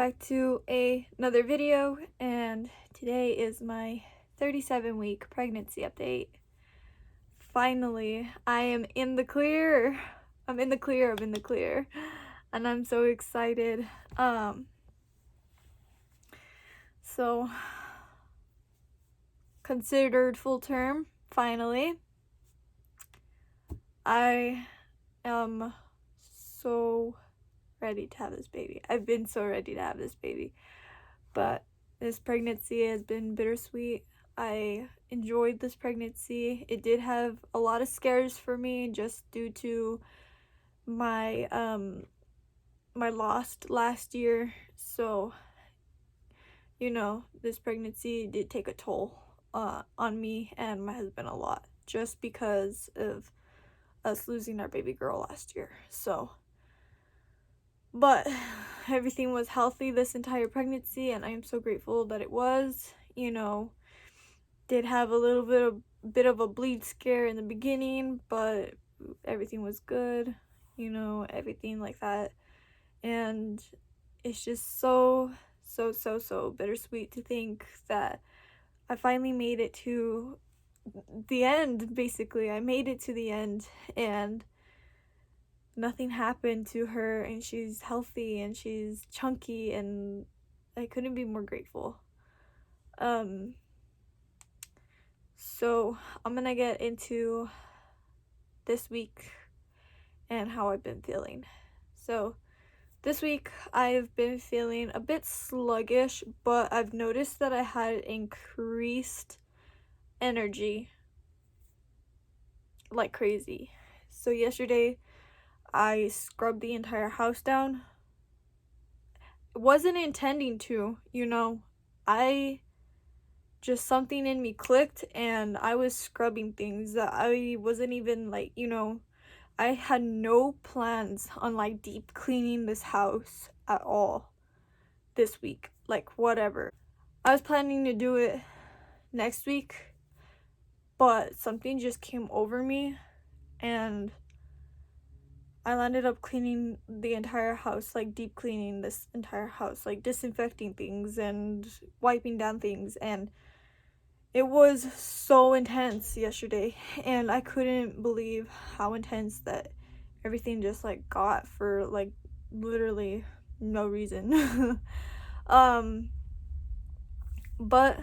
back to another video, and today is my 37-week pregnancy update. Finally, I am in the clear. I'm in the clear, and I'm so excited. So considered full term, finally. I am so ready to have this baby. I've been so ready to have this baby, but this pregnancy has been bittersweet. I enjoyed this pregnancy. It did have a lot of scares for me just due to my my loss last year. So, this pregnancy did take a toll on me and my husband a lot, just because of us losing our baby girl last year. So, but everything was healthy this entire pregnancy, and I am so grateful that it was. Did have a little bit of a bleed scare in the beginning, but everything was good, everything like that. And it's just so bittersweet to think that I finally made it to the end. Basically, I made it to the end, and nothing happened to her, and she's healthy and she's chunky, and I couldn't be more grateful. So I'm gonna get into this week and how I've been feeling. So this week I've been feeling a bit sluggish, but I've noticed that I had increased energy like crazy. So yesterday I scrubbed the entire house down. Wasn't intending to, something in me clicked, and I was scrubbing things that I wasn't even I had no plans on deep cleaning this house at all this week. Whatever. I was planning to do it next week, but something just came over me and I ended up cleaning the entire house, deep cleaning this entire house, disinfecting things and wiping down things, and it was so intense yesterday, and I couldn't believe how intense that everything just got for literally no reason. But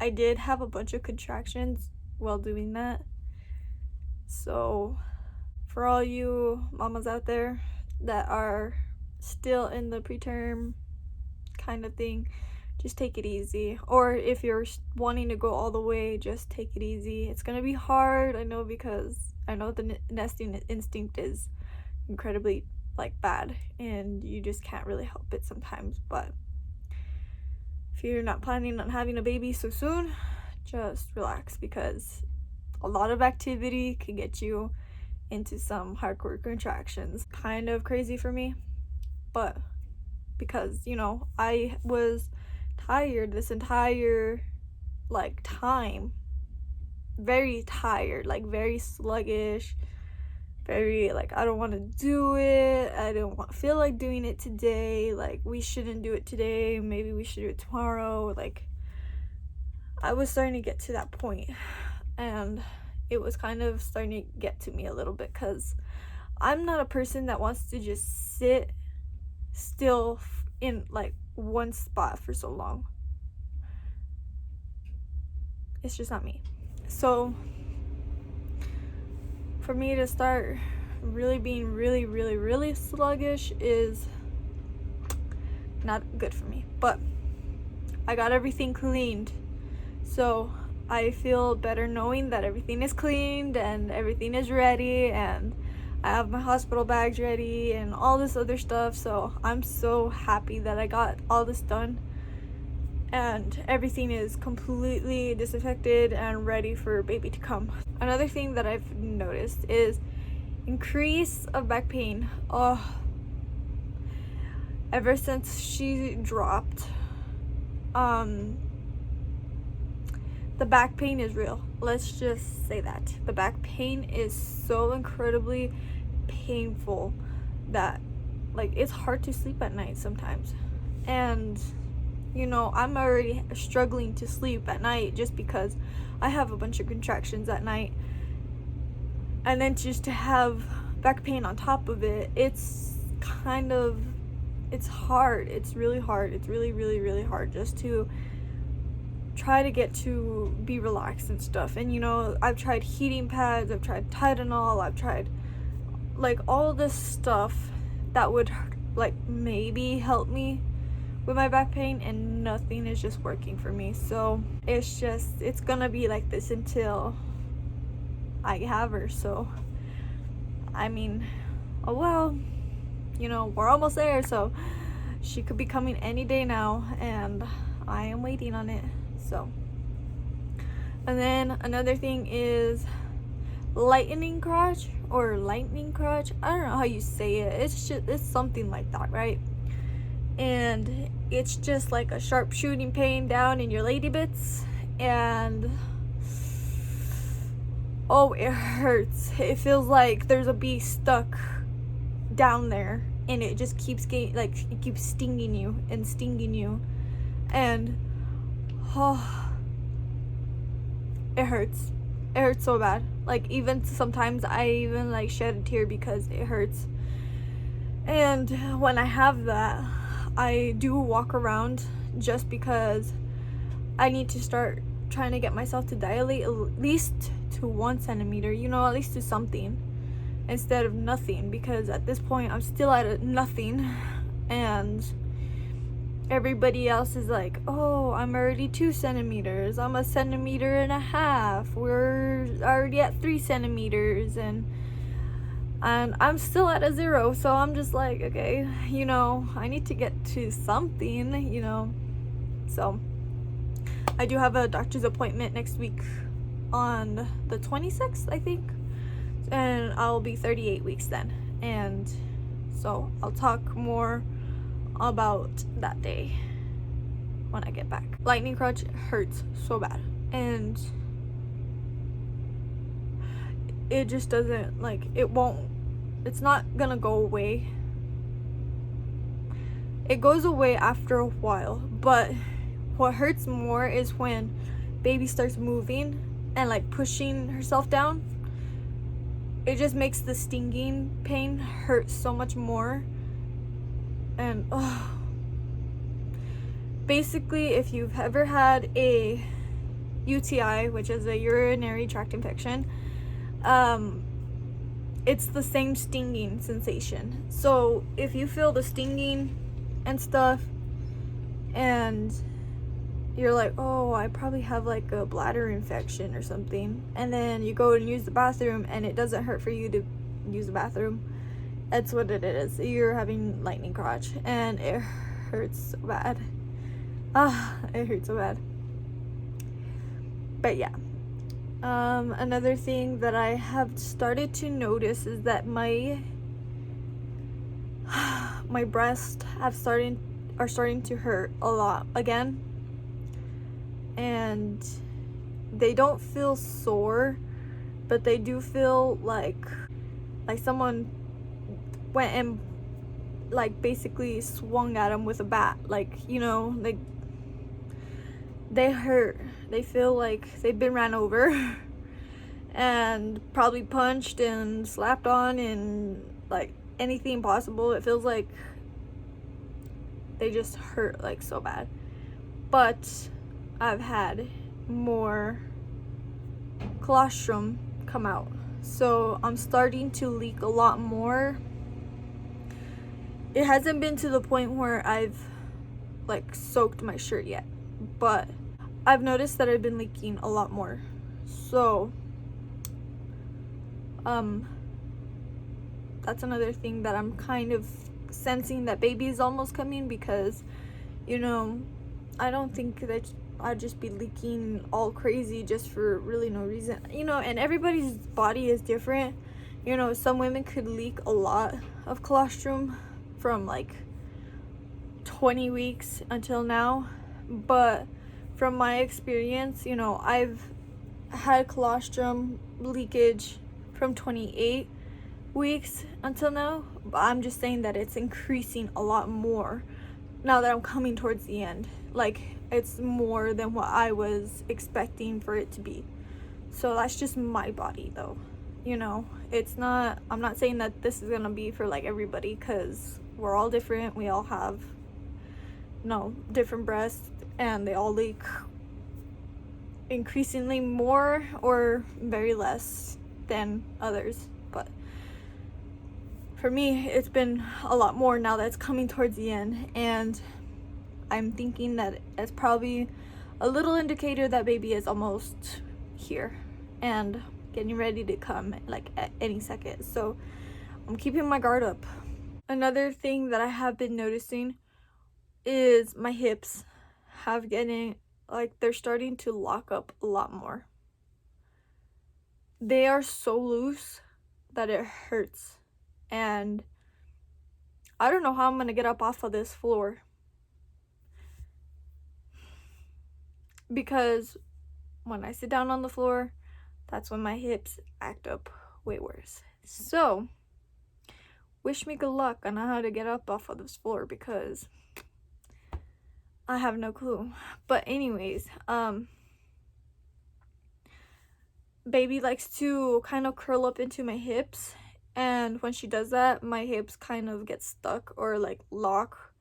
I did have a bunch of contractions while doing that. So for all you mamas out there that are still in the preterm kind of thing, just take it easy. Or if you're wanting to go all the way, just take it easy. It's gonna be hard, I know, because I know the nesting instinct is incredibly bad, and you just can't really help it sometimes. But if you're not planning on having a baby so soon, just relax, because a lot of activity can get you into some hardcore contractions. Kind of crazy for me, but because I was tired this entire time, very tired, very sluggish, very I don't want to do it, I don't feel like doing it today, we shouldn't do it today, maybe we should do it tomorrow. I was starting to get to that point, and it was kind of starting to get to me a little bit, because I'm not a person that wants to just sit still in one spot for so long. It's just not me. So for me to start really being really sluggish is not good for me. But I got everything cleaned, so I feel better knowing that everything is cleaned and everything is ready, and I have my hospital bags ready and all this other stuff. So I'm so happy that I got all this done, and everything is completely disinfected and ready for baby to come. Another thing that I've noticed is increase of back pain. Ever since she dropped, the back pain is real. Let's just say that. The back pain is so incredibly painful that it's hard to sleep at night sometimes. And you know, I'm already struggling to sleep at night just because I have a bunch of contractions at night, and then just to have back pain on top of it, it's hard. It's really hard. It's really, really, really hard just to try to get to be relaxed and stuff. And you know, I've tried heating pads, I've tried Tylenol, I've tried like all this stuff that would like maybe help me with my back pain, and nothing is just working for me. So it's gonna be like this until I have her. So I mean, oh well, you know, we're almost there, so she could be coming any day now, and I am waiting on it. So, and then another thing is lightning crotch or lightning crotch. I don't know how you say it. It's something like that, right? And it's just like a sharp shooting pain down in your lady bits, and oh, it hurts. It feels like there's a bee stuck down there, and it just keeps getting, like, it keeps stinging you and stinging you, and oh, it hurts. It hurts so bad. Like, even sometimes I even like shed a tear because it hurts. And when I have that, I do walk around just because I need to start trying to get myself to dilate at least to 1 centimeter, you know, at least to something instead of nothing, because at this point I'm still at a nothing, and everybody else is like, oh, I'm already 2 centimeters, I'm 1.5 centimeters, we're already at 3 centimeters, and I'm still at a 0. So I'm just like, okay, you know, I need to get to something, you know. So I do have a doctor's appointment next week on the 26th, I think, and I'll be 38 weeks then. And so I'll talk more about that day when I get back. Lightning crotch hurts so bad, and it just doesn't, like, it's not gonna go away. It goes away after a while, but what hurts more is when baby starts moving and like pushing herself down. It just makes the stinging pain hurt so much more. And basically, if you've ever had a UTI, which is a urinary tract infection, it's the same stinging sensation. So if you feel the stinging and stuff, and you're like, oh, I probably have like a bladder infection or something, and then you go and use the bathroom and it doesn't hurt for you to use the bathroom, that's what it is. You're having lightning crotch, and it hurts so bad. It hurts so bad. But yeah, another thing that I have started to notice is that my breasts are starting to hurt a lot again, and they don't feel sore, but they do feel like someone went and like basically swung at them with a bat, like, you know, like they hurt. They feel like they've been ran over and probably punched and slapped on and like anything possible. It feels like they just hurt like so bad. But I've had more colostrum come out, so I'm starting to leak a lot more. It hasn't been to the point where I've like soaked my shirt yet, but I've noticed that I've been leaking a lot more. So that's another thing that I'm kind of sensing that baby is almost coming, because, you know, I don't think that I'd just be leaking all crazy just for really no reason, you know. And everybody's body is different, you know. Some women could leak a lot of colostrum from like 20 weeks until now, but from my experience, you know, I've had colostrum leakage from 28 weeks until now, but I'm just saying that it's increasing a lot more now that I'm coming towards the end. Like, it's more than what I was expecting for it to be. So that's just my body though. You know, it's not, I'm not saying that this is gonna be for like everybody, because we're all different. We all have, different breasts, and they all leak increasingly more or very less than others. But for me, it's been a lot more now that it's coming towards the end, and I'm thinking that it's probably a little indicator that baby is almost here and getting ready to come like at any second. So I'm keeping my guard up. Another thing that I have been noticing is my hips have getting, like, they're starting to lock up a lot more. They are so loose that it hurts, and I don't know how I'm gonna get up off of this floor, because when I sit down on the floor, that's when my hips act up way worse. So wish me good luck on how to get up off of this floor, because I have no clue. But anyways, baby likes to kind of curl up into my hips, and when she does that, my hips kind of get stuck or like lock,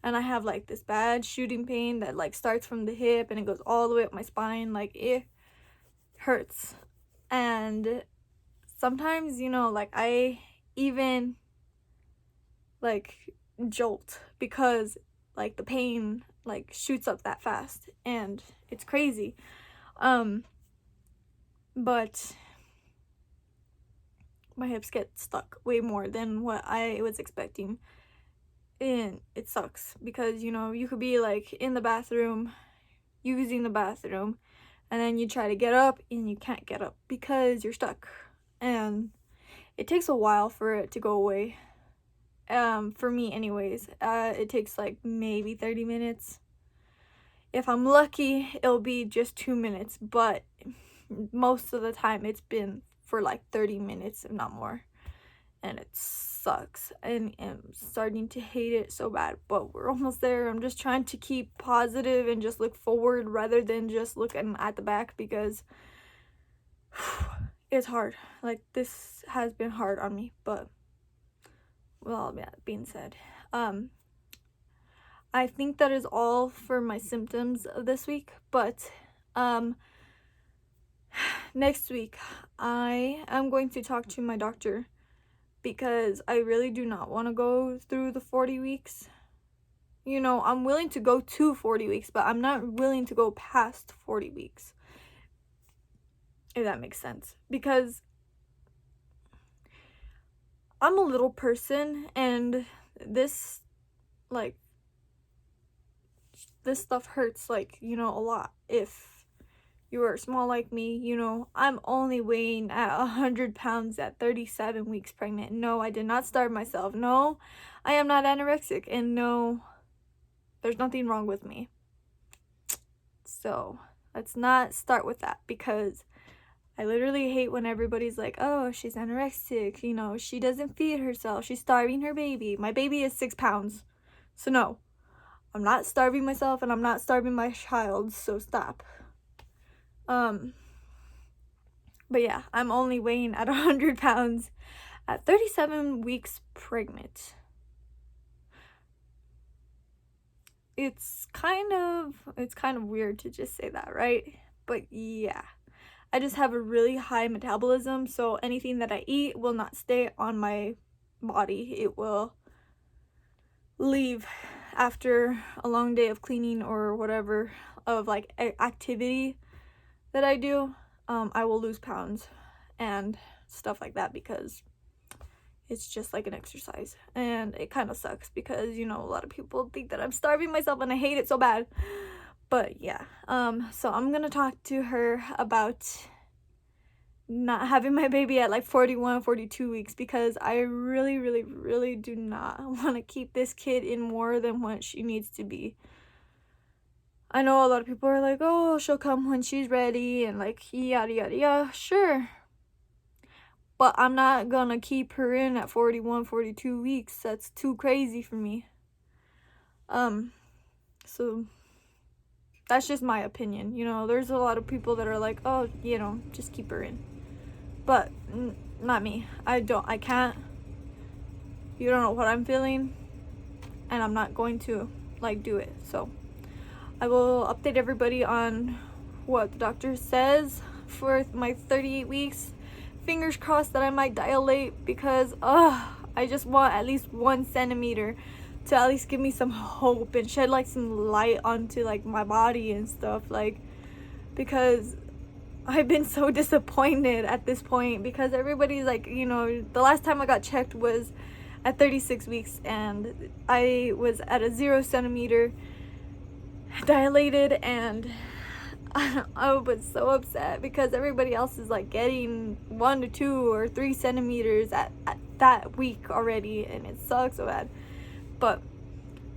and I have like this bad shooting pain that like starts from the hip and it goes all the way up my spine. Like, it hurts. And sometimes, like, I even like jolt because like the pain like shoots up that fast, and it's crazy. But my hips get stuck way more than what I was expecting, and it sucks because you could be like in the bathroom, using the bathroom, and then you try to get up and you can't get up because you're stuck, and it takes a while for it to go away. For me anyways, it takes like maybe 30 minutes. If I'm lucky, it'll be just 2 minutes, but most of the time it's been for like 30 minutes, if not more, and it sucks, and I'm starting to hate it so bad, but we're almost there. I'm just trying to keep positive and just look forward rather than just looking at the back, because it's hard. Like, this has been hard on me. But well, that being said, I think that is all for my symptoms of this week. But next week I am going to talk to my doctor, because I really do not want to go through the 40 weeks. I'm willing to go to 40 weeks, but I'm not willing to go past 40 weeks, if that makes sense, because I'm a little person, and this stuff hurts, like, a lot. If you are small like me, I'm only weighing at 100 pounds at 37 weeks pregnant. No, I did not starve myself. No, I am not anorexic, and no, there's nothing wrong with me. So let's not start with that, because I literally hate when everybody's like, oh, she's anorexic, she doesn't feed herself, she's starving her baby. My baby is 6 pounds. So no, I'm not starving myself, and I'm not starving my child, so stop. But yeah, I'm only weighing at 100 pounds at 37 weeks pregnant. It's kind of weird to just say that, right? But yeah, I just have a really high metabolism, so anything that I eat will not stay on my body. It will leave after a long day of cleaning or whatever of like activity that I do. I will lose pounds and stuff like that, because it's just like an exercise, and it kind of sucks because a lot of people think that I'm starving myself, and I hate it so bad. But yeah, so I'm gonna talk to her about not having my baby at like 41, 42 weeks, because I really, really, really do not want to keep this kid in more than what she needs to be. I know a lot of people are like, oh, she'll come when she's ready, and like yada yada yada. Sure, but I'm not gonna keep her in at 41, 42 weeks. That's too crazy for me. So that's just my opinion. There's a lot of people that are like, oh, just keep her in. But not me. I can't. You don't know what I'm feeling, and I'm not going to do it. So I will update everybody on what the doctor says for my 38 weeks. Fingers crossed that I might dilate, because I just want at least 1 centimeter to at least give me some hope and shed some light onto my body and stuff, because I've been so disappointed at this point, because everybody's the last time I got checked was at 36 weeks, and I was at a 0 centimeter dilated, and I was so upset because everybody else is getting 1 to 2 or 3 centimeters at that week already, and it sucks so bad. But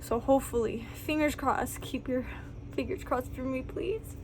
so hopefully, fingers crossed, keep your fingers crossed for me, please.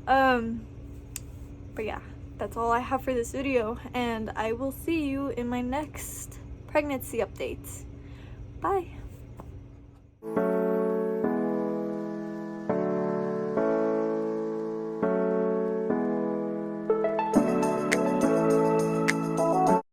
But yeah, that's all I have for this video, and I will see you in my next pregnancy update. Bye.